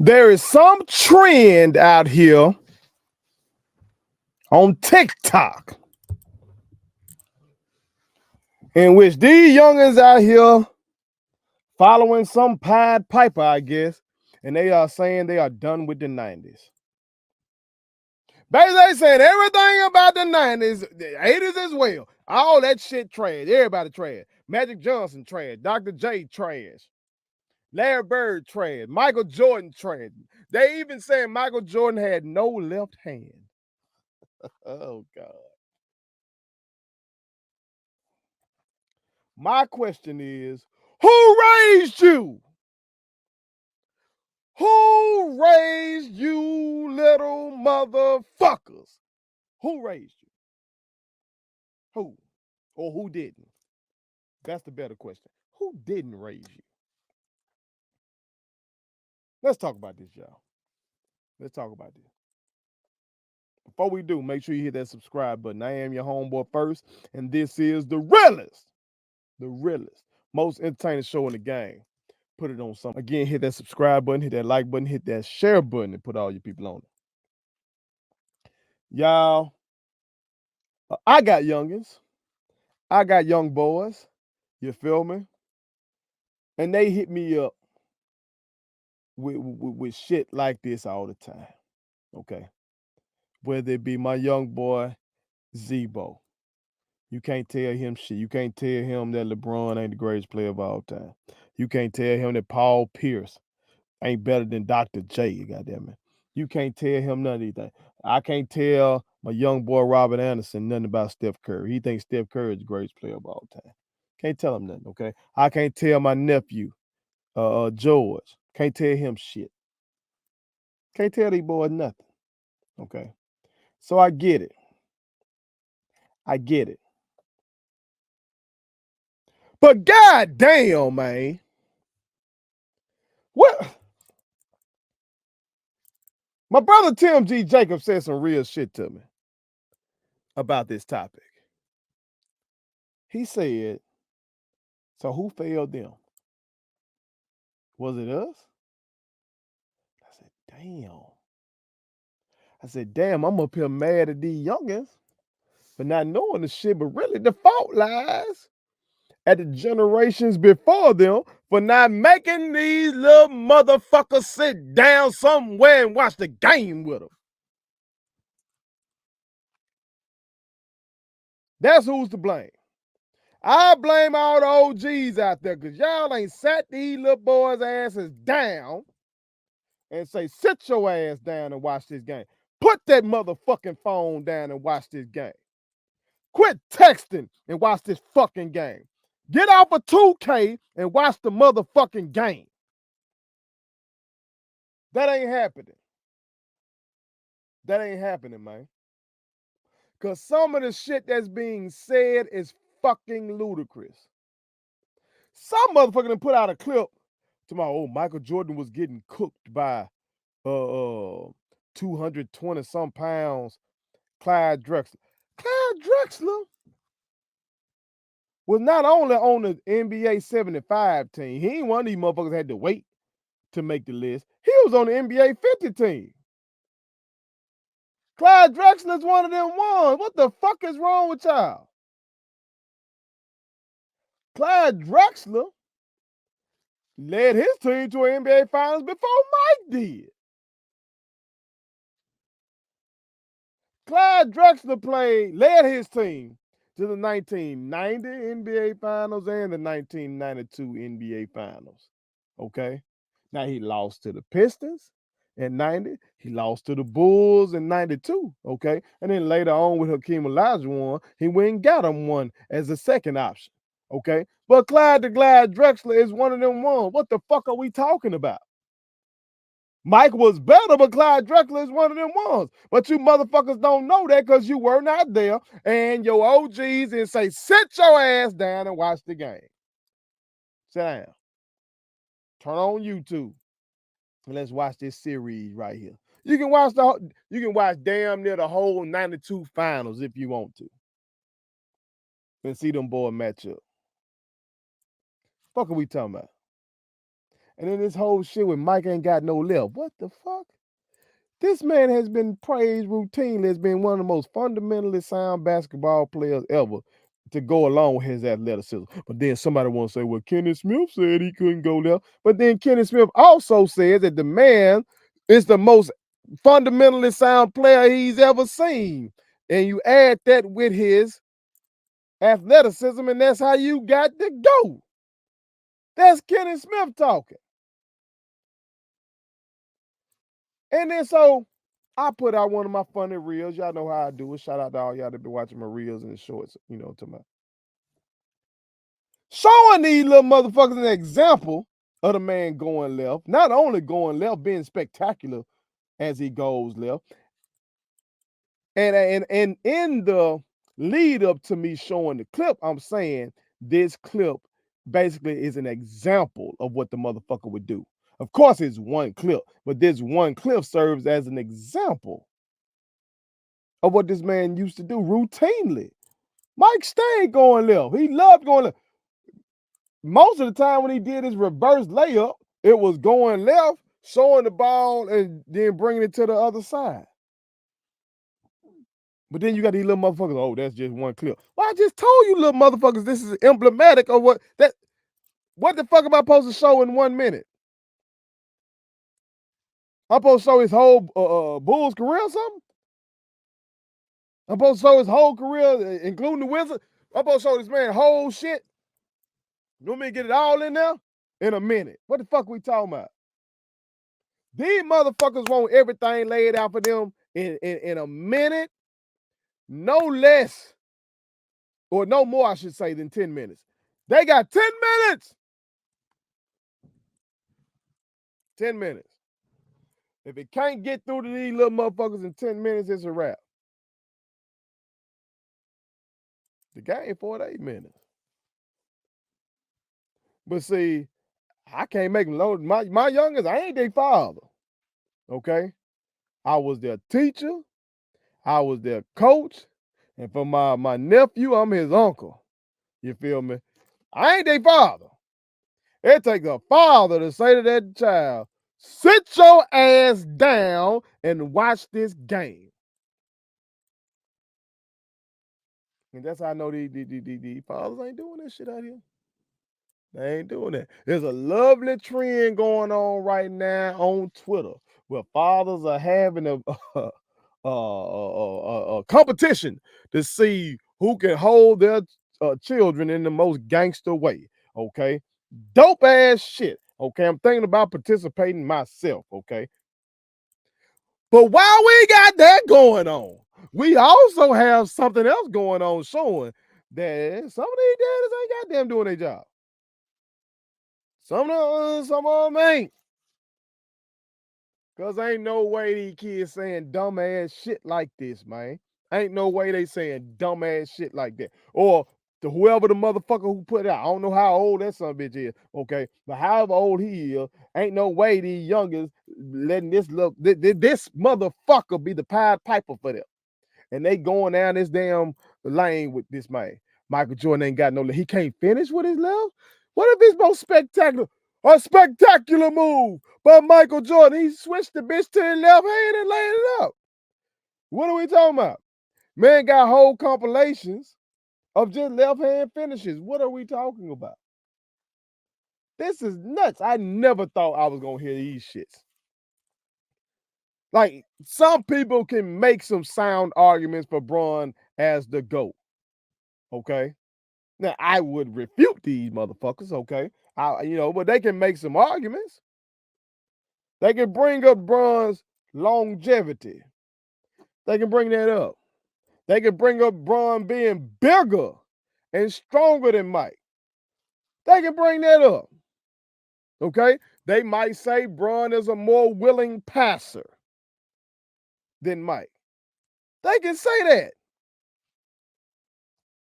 There is some trend out here on TikTok in which these youngins out here following some Pied Piper, I guess, and they are saying they are done with the 90s. Basically, they saying everything about the 90s, the 80s as well. All that shit trash. Everybody trash. Magic Johnson trash. Dr. J trash. Larry Bird trash. Michael Jordan trash. They even saying Michael Jordan had no left hand. Oh, God. My question is, who raised you? Who raised you, little motherfuckers? Who raised you? Who? Or who didn't? That's the better question. Who didn't raise you? Let's talk about this, y'all. Let's talk about this. Before we do, make sure you hit that subscribe button. I am your homeboy First, and this is the realest, most entertaining show in the game. Put it on something. Again, hit that subscribe button, hit that like button, hit that share button, and put all your people on it. Y'all, I got youngins. I got young boys. You feel me? And they hit me up with shit like this all the time. Okay. Whether it be my young boy, Zebo. You can't tell him shit. You can't tell him that LeBron ain't the greatest player of all time. You can't tell him that Paul Pierce ain't better than Dr. J, goddamn it. You can't tell him none of these things. I can't tell my young boy Robert Anderson nothing about Steph Curry. He thinks Steph Curry is the greatest player of all time. Can't tell him nothing, okay? I can't tell my nephew, George. Can't tell him shit. Can't tell these boys nothing, okay? So I get it. I get it. But goddamn, man. What? My brother Tim G. Jacobs said some real shit to me about this topic. He said, so who failed them? Was it us? I said, damn, I'm up here mad at these youngins for not knowing the shit, but really the fault lies at the generations before them for not making these little motherfuckers sit down somewhere and watch the game with them. That's who's to blame. I blame all the OGs out there because y'all ain't sat these little boys' asses down and say, sit your ass down and watch this game. Put that motherfucking phone down and watch this game. Quit texting and watch this fucking game. Get off of 2K and watch the motherfucking game. That ain't happening. That ain't happening, man. Because some of the shit that's being said is fucking ludicrous. Some motherfucker done put out a clip to my Michael Jordan was getting cooked by 220 some pounds Clyde Drexler. Clyde Drexler was not only on the NBA 75 team. He ain't one of these motherfuckers had to wait to make the list. He was on the NBA 50 team. Clyde Drexler's one of them ones. What the fuck is wrong with y'all? Clyde Drexler led his team to an NBA Finals before Mike did. Clyde Drexler led his team to the 1990 NBA Finals and the 1992 NBA Finals. Okay? Now he lost to the Pistons in 90. He lost to the Bulls in 92. Okay? And then later on with Hakeem Olajuwon, he went and got him one as a second option. Okay? But Clyde Drexler is one of them ones. What the fuck are we talking about? Mike was better, but Clyde Drexler is one of them ones. But you motherfuckers don't know that because you were not there. And your OGs and say, sit your ass down and watch the game. Sit down. Turn on YouTube. And let's watch this series right here. You can watch damn near the whole 92 finals if you want to. And see them boys match up. Fuck are we talking about? And then this whole shit with Mike ain't got no left. What the fuck? This man has been praised routinely as being one of the most fundamentally sound basketball players ever to go along with his athleticism. But then somebody wants to say, well, Kenny Smith said he couldn't go left. But then Kenny Smith also says that the man is the most fundamentally sound player he's ever seen. And you add that with his athleticism, and that's how you got to go. That's Kenny Smith talking. And then so I put out one of my funny reels. Y'all know how I do it. Shout out to all y'all that been watching my reels and shorts, to my showing these little motherfuckers an example of the man going left. Not only going left, being spectacular as he goes left. And in the lead up to me showing the clip, I'm saying this clip basically is an example of what the motherfucker would do. Of course, it's one clip, but this one clip serves as an example of what this man used to do routinely. Mike stayed going left. He loved going left. Most of the time when he did his reverse layup, it was going left, showing the ball, and then bringing it to the other side. But then you got these little motherfuckers, oh, that's just one clip. Well, I just told you little motherfuckers this is emblematic of what the fuck am I supposed to show in 1 minute? I'm supposed to show his whole Bulls career or something? I'm supposed to show his whole career, including the Wizards? I'm supposed to show this man whole shit? You want me to get it all in there? In a minute. What the fuck we talking about? These motherfuckers want everything laid out for them in a minute, no less, or no more, I should say, than 10 minutes. They got 10 minutes. 10 minutes. If it can't get through to these little motherfuckers in 10 minutes, it's a wrap. The game 48 minutes. But see, I can't make them load. My youngest, I ain't their father. Okay? I was their teacher. I was their coach. And for my nephew, I'm his uncle. You feel me? I ain't their father. It takes a father to say to that child, sit your ass down and watch this game. And that's how I know these fathers ain't doing that shit out here. They ain't doing that. There's a lovely trend going on right now on Twitter where fathers are having a competition to see who can hold their children in the most gangster way. Okay, dope ass shit. Okay, I'm thinking about participating myself. Okay, but while we got that going on, we also have something else going on showing that some of these daddies ain't goddamn doing their job. Some of them ain't. Cause ain't no way these kids saying dumbass shit like this, man. Ain't no way they saying dumbass shit like that. Or to whoever the motherfucker who put it out. I don't know how old that son of a bitch is, okay? But however old he is, ain't no way these youngers letting this motherfucker be the Pied Piper for them. And they going down this damn lane with this man. Michael Jordan ain't got no, he can't finish with his left? What if it's most spectacular? A spectacular move by Michael Jordan. He switched the bitch to his left hand and laid it up. What are we talking about? Man got whole compilations of just left hand finishes. What are we talking about? This is nuts. I never thought I was going to hear these shits. Like, some people can make some sound arguments for Bron as the GOAT. Okay? Now, I would refute these motherfuckers, okay? But they can make some arguments. They can bring up Bron's longevity. They can bring that up. They can bring up Bron being bigger and stronger than Mike. They can bring that up. Okay? They might say Bron is a more willing passer than Mike. They can say that.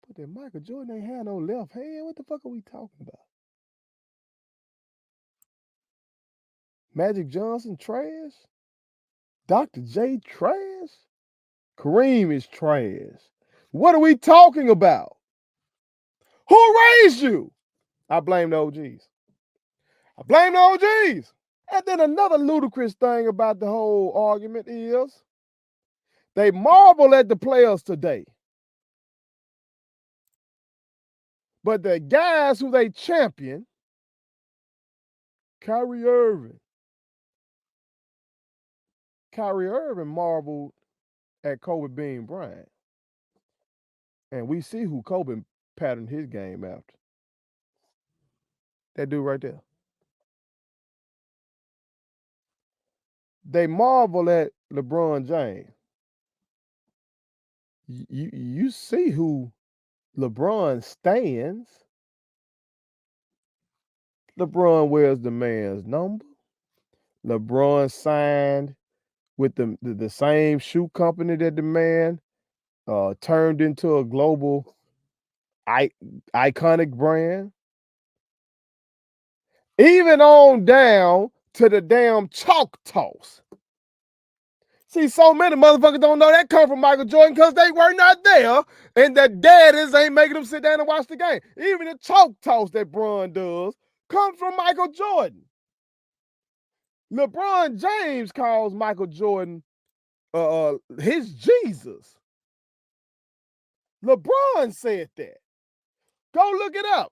But then Michael Jordan ain't had no left hand. What the fuck are we talking about? Magic Johnson trash? Dr. J trash? Kareem is trash. What are we talking about? Who raised you? I blame the OGs. I blame the OGs. And then another ludicrous thing about the whole argument is they marvel at the players today. But the guys who they champion, Kyrie Irving marveled at Kobe being Bryant. And we see who Kobe patterned his game after. That dude right there. They marvel at LeBron James. You see who LeBron stands. LeBron wears the man's number. LeBron signed with the same shoe company that the man turned into a global iconic brand. Even on down to the damn chalk toss. See, so many motherfuckers don't know that come from Michael Jordan because they were not there, and the daddies ain't making them sit down and watch the game. Even the chalk toss that Bron does comes from Michael Jordan. LeBron James calls Michael Jordan his Jesus. LeBron said that. Go look it up.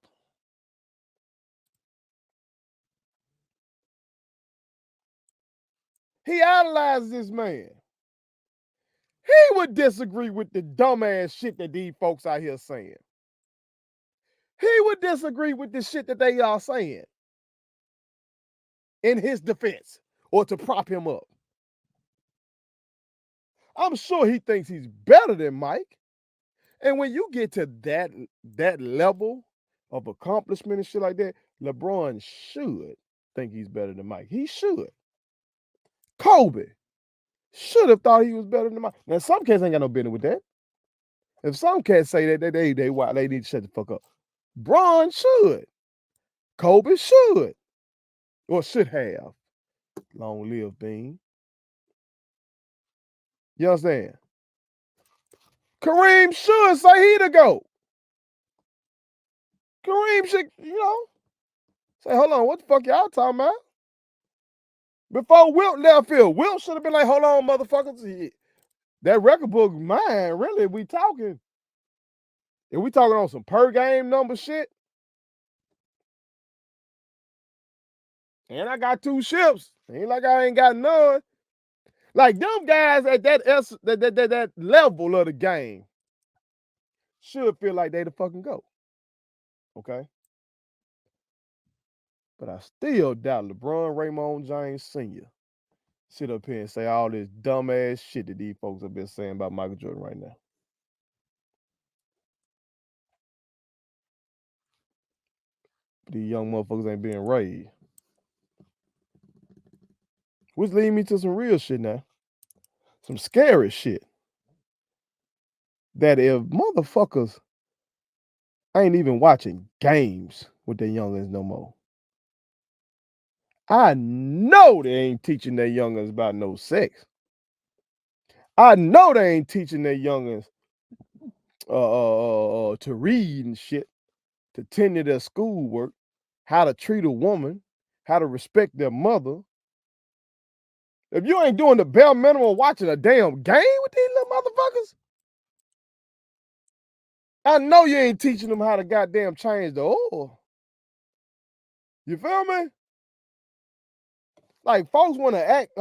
He idolizes this man. He would disagree with the dumbass shit that these folks out here saying. He would disagree with the shit that they are saying in his defense or to prop him up. I'm sure he thinks he's better than Mike. And when you get to that level of accomplishment and shit like that, LeBron should think he's better than Mike. He should. Kobe should have thought he was better than Mike. Now, some cats ain't got no business with that. If some cats say that, they need to shut the fuck up. Bron should. Kobe should. Or should have. Long live Bean. You understand? Kareem should say he the GOAT. Kareem should, say, hold on, what the fuck y'all talking about? Before Wilt left field, Wilt should have been like, hold on, motherfuckers. That record book mine, really, we talking. If we talking on some per game number shit, and I got 2 ships. Ain't like I ain't got none. Like them guys at that level of the game should feel like they the fucking GOAT. Okay? But I still doubt LeBron Raymond James Sr. sit up here and say all this dumbass shit that these folks have been saying about Michael Jordan right now. These young motherfuckers ain't being raised. Which leads me to some real shit now. Some scary shit. That if motherfuckers ain't even watching games with their youngins no more, I know they ain't teaching their youngins about no sex. I know they ain't teaching their youngins to read and shit, to tend to their schoolwork, how to treat a woman, how to respect their mother. If you ain't doing the bare minimum watching a damn game with these little motherfuckers, I know you ain't teaching them how to goddamn change the oil. You feel me? Like folks want to act,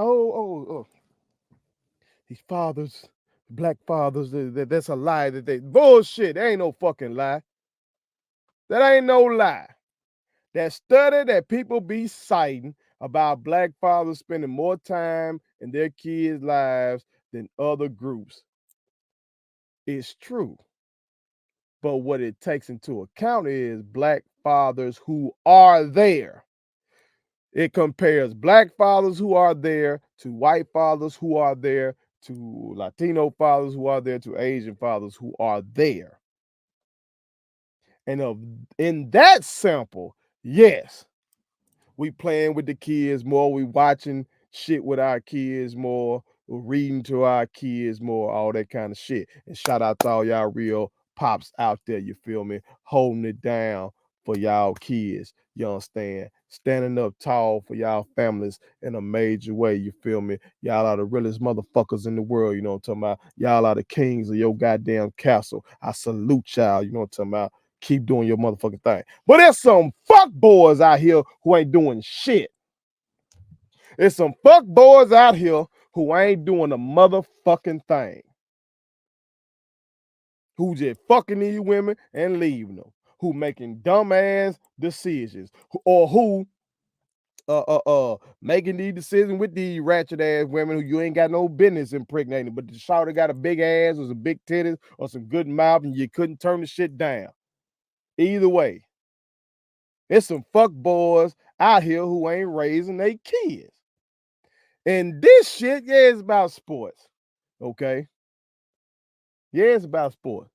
these fathers, black fathers, that's a lie. That they bullshit. That ain't no fucking lie. That ain't no lie. That study that people be citing about black fathers spending more time in their kids' lives than other groups is true. But what it takes into account is black fathers who are there. It compares black fathers who are there to white fathers who are there, to Latino fathers who are there, to Asian fathers who are there. And in that sample, yes, we playing with the kids more, we watching shit with our kids more, we're reading to our kids more, all that kind of shit. And shout out to all y'all real pops out there, you feel me, holding it down for y'all kids, you understand, standing up tall for y'all families in a major way. You feel me? Y'all are the realest motherfuckers in the world. You know what I'm talking about? Y'all are the kings of your goddamn castle. I salute y'all. You know what I'm talking about? Keep doing your motherfucking thing. But there's some fuck boys out here who ain't doing shit. There's some fuck boys out here who ain't doing a motherfucking thing. Who just fucking these women and leaving them. Who making dumbass decisions. Or who making these decisions with these ratchet ass women who you ain't got no business impregnating, but the shawty got a big ass or some big titties or some good mouth and you couldn't turn the shit down. Either way, there's some fuck boys out here who ain't raising their kids. And this shit, yeah, it's about sports. Okay? Yeah, it's about sports.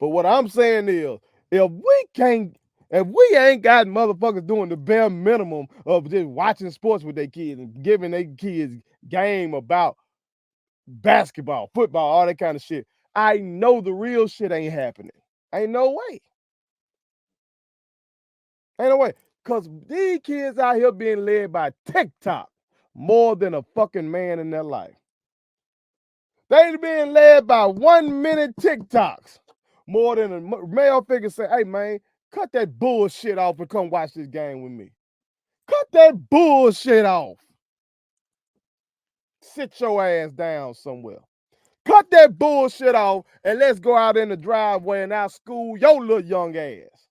But what I'm saying is, if we ain't got motherfuckers doing the bare minimum of just watching sports with their kids and giving their kids game about basketball, football, all that kind of shit, I know the real shit ain't happening. Ain't no way. Ain't no way. Because these kids out here being led by TikTok more than a fucking man in their life. They being led by 1 minute TikToks more than a male figure say, hey man, cut that bullshit off and come watch this game with me. Cut that bullshit off. Sit your ass down somewhere. Cut that bullshit off and let's go out in the driveway and I'll school your little young ass.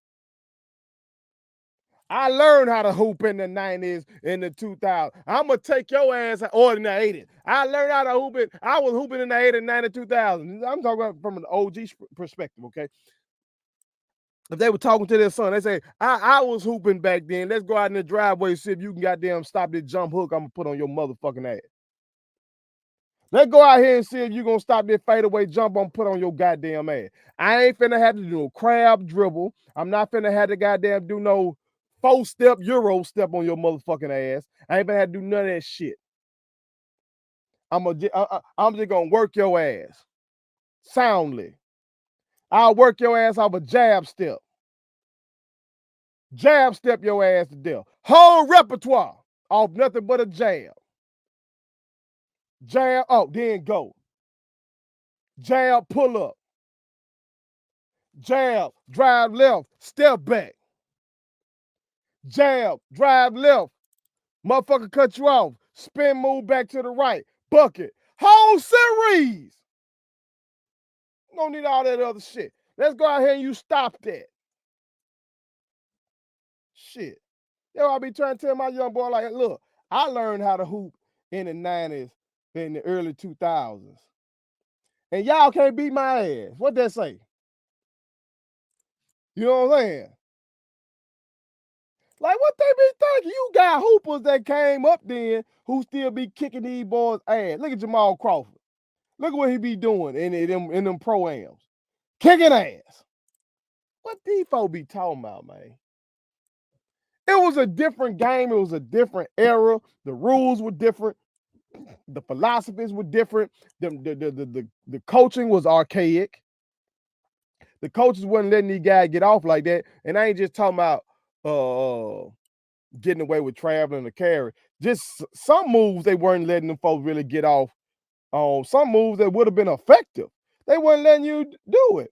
I learned how to hoop in the 90s, in the 2000s. I'm going to take your ass, or in the 80s. I learned how to hoop it. I was hooping in the 80s, 90s, 2000s. I'm talking about from an OG perspective, okay? If they were talking to their son, they say, I was hooping back then. Let's go out in the driveway and see if you can goddamn stop this jump hook I'm going to put on your motherfucking ass. Let's go out here and see if you're going to stop this fadeaway jump I'm put on your goddamn ass. I ain't finna have to do no crab dribble. I'm not finna have to goddamn do no 4-step Euro step on your motherfucking ass. I ain't finna have to do none of that shit. I'm just gonna work your ass soundly. I'll work your ass off a jab step. Jab step your ass to death. Whole repertoire off nothing but a jab. Jab, oh, then go. Jab, pull up. Jab, drive left, step back. Jab, drive left. Motherfucker cut you off. Spin, move back to the right. Bucket. Whole series. You don't need all that other shit. Let's go out here and you stop that. Shit. You know, I be trying to tell my young boy, like, look, I learned how to hoop in the 90s, in the early 2000s. And y'all can't beat my ass. What that say? You know what I'm saying? Like, what they be thinking? You got hoopers that came up then who still be kicking these boys' ass. Look at Jamal Crawford. Look at what he be doing in them pro-ams. Kicking ass. What these folks be talking about, man? It was a different game. It was a different era. The rules were different. The philosophies were different. The coaching was archaic. The coaches wasn't letting these guys get off like that. And I ain't just talking about getting away with traveling or carry. Just some moves they weren't letting them folks really get off on. Some moves that would have been effective. They weren't letting you do it.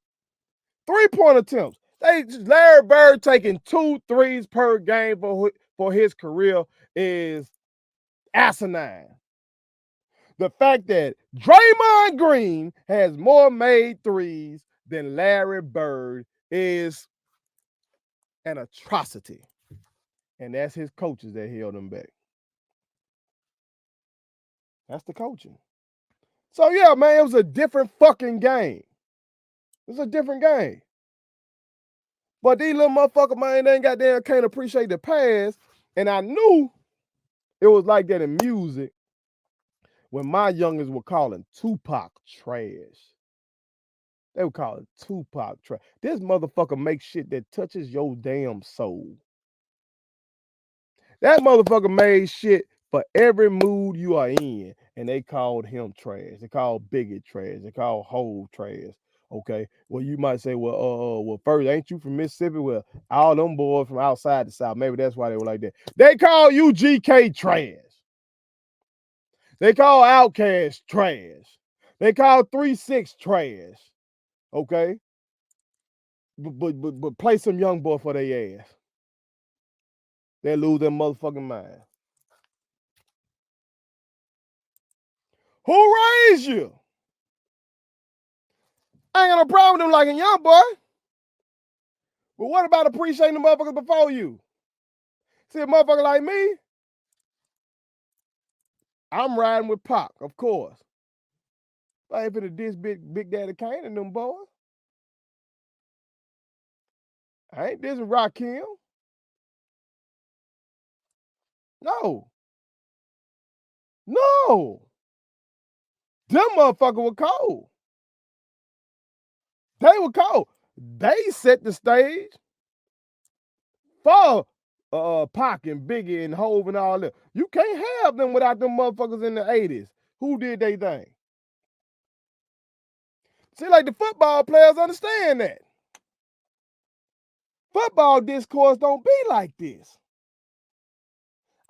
3-point attempts. Larry Bird taking 2 threes per game for his career is asinine. The fact that Draymond Green has more made threes than Larry Bird is an atrocity. And that's his coaches that held him back. That's the coaching. So yeah, man, it was a different fucking game. It was a different game. But these little motherfuckers, man, they ain't goddamn can't appreciate the past. And I knew it was like that in music when my youngins were calling Tupac trash. They were calling Tupac trash. This motherfucker makes shit that touches your damn soul. That motherfucker made shit for every mood you are in, and they called him trash. They called Biggie trash. They called Hove trash. Okay. Well, you might say, well, first, ain't you from Mississippi? Well, all them boys from outside the South. Maybe that's why they were like that. They call UGK trash. They call Outkast trash. They call 3-6 trash. Okay. But play some young boy for their ass. They lose their motherfucking mind. Who raised you? I ain't got no problem with them like a young boy. But what about appreciating the motherfuckers before you? See a motherfucker like me, I'm riding with Pac, of course. I ain't finna diss Big Daddy Kane and them boys. I ain't dissing Rakim. No. No. Them motherfuckers were cold. They were cold. They set the stage for Pac and Biggie and Hove and all that. You can't have them without them motherfuckers in the 80s. Who did they thing? See, like the football players understand that. Football discourse don't be like this.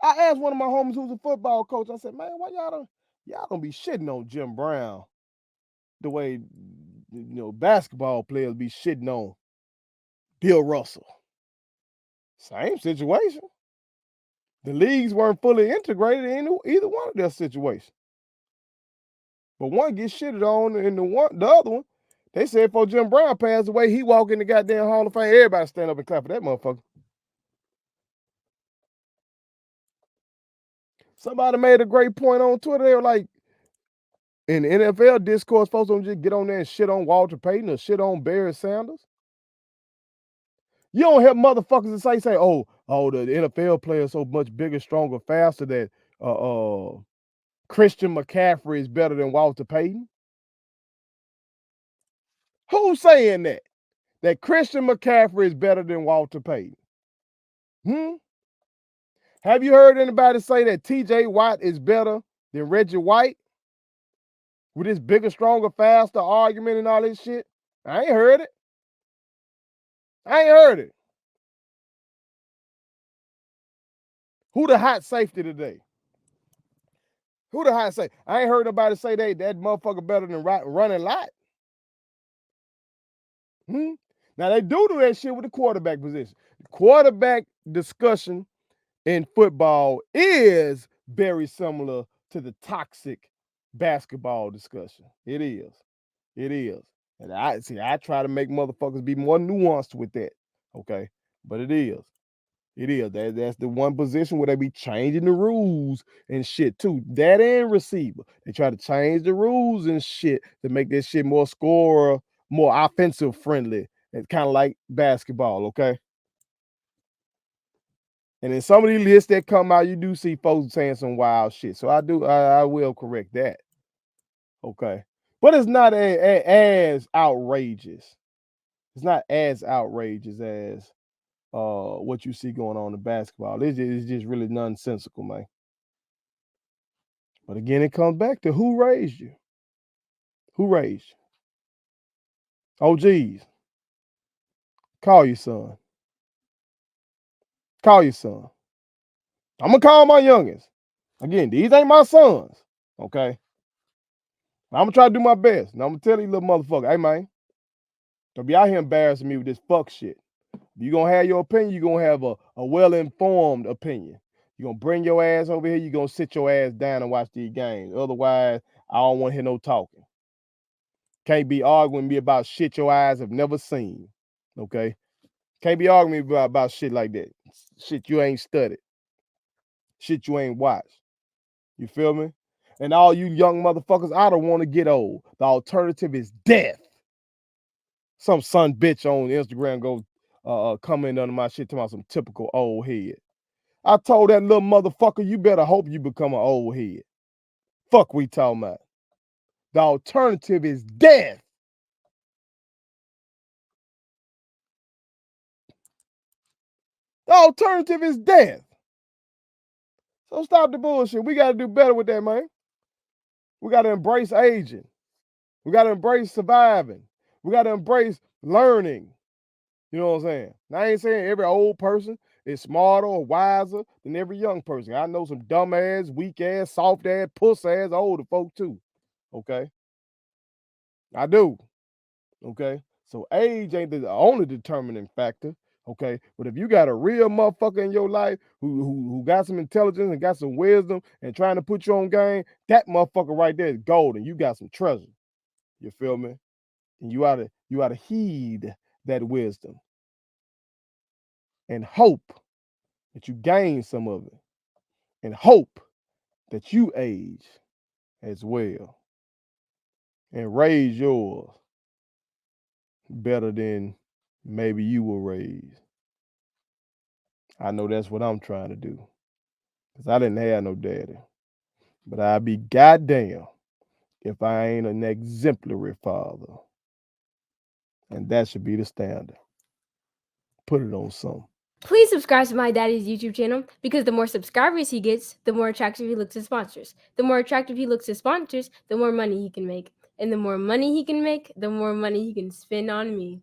I asked one of my homies who's a football coach, I said, man, why y'all don't be shitting on Jim Brown the way basketball players be shitting on Bill Russell. Same situation. The leagues weren't fully integrated in either one of their situations. But one gets shitted on, and the other one, they said before Jim Brown passed away, he walked in the goddamn Hall of Fame. Everybody stand up and clap for that motherfucker. Somebody made a great point on Twitter. They were like, in the NFL discourse, folks don't just get on there and shit on Walter Payton or shit on Barry Sanders. You don't have motherfuckers that say, oh, the NFL player is so much bigger, stronger, faster that Christian McCaffrey is better than Walter Payton. Who's saying that? That Christian McCaffrey is better than Walter Payton? Have you heard anybody say that TJ Watt is better than Reggie White? With this bigger, stronger, faster argument and all this shit? I ain't heard it. Who the hot safety today? Who the hot safety? I ain't heard nobody say that motherfucker better than running Lott. Now they do that shit with the quarterback position. The quarterback discussion in football is very similar to the toxic basketball discussion. It is. And I try to make motherfuckers be more nuanced with that. Okay. But it is. That's the one position where they be changing the rules and shit too. That and receiver. They try to change the rules and shit to make this shit more scorer, more offensive friendly. It's kind of like basketball, okay? And in some of these lists that come out, you do see folks saying some wild shit. So I will correct that. Okay. But it's not as outrageous. It's not as outrageous as what you see going on in basketball. It's just really nonsensical, man. But again, it comes back to who raised you? Who raised you? Oh, geez. Call your son. Call your son. I'm going to call my youngest. Again, these ain't my sons, okay? I'm going to try to do my best. And I'm going to tell these little motherfucker, hey, man, don't be out here embarrassing me with this fuck shit. You're going to have your opinion. You're going to have a well-informed opinion. You're going to bring your ass over here. You're going to sit your ass down and watch these games. Otherwise, I don't want to hear no talking. Can't be arguing me about shit your eyes have never seen, okay? Can't be arguing me about shit like that. Shit you ain't studied. Shit you ain't watched. You feel me? And all you young motherfuckers, I don't want to get old. The alternative is death. Some son bitch on Instagram go comment under my shit talking about some typical old head. I told that little motherfucker, you better hope you become an old head. Fuck we talking about. The alternative is death. The alternative is death. So stop the bullshit. We got to do better with that, man. We got to embrace aging. We got to embrace surviving. We got to embrace learning. You know what I'm saying? Now, I ain't saying every old person is smarter or wiser than every young person. I know some dumb ass, weak ass, soft ass, puss ass older folk too. Okay? I do. Okay? So age ain't the only determining factor. Okay, but if you got a real motherfucker in your life who got some intelligence and got some wisdom and trying to put you on game, that motherfucker right there is golden. You got some treasure. You feel me? And you ought to heed that wisdom and hope that you gain some of it, and hope that you age as well and raise yours better than maybe you were raised. I know that's what I'm trying to do, because I didn't have no daddy. But I'd be goddamn if I ain't an exemplary father. And that should be the standard. Put it on some. Please subscribe to my daddy's YouTube channel, because the more subscribers he gets, the more attractive he looks to sponsors. The more attractive he looks to sponsors, the more money he can make. And the more money he can make, the more money he can spend on me.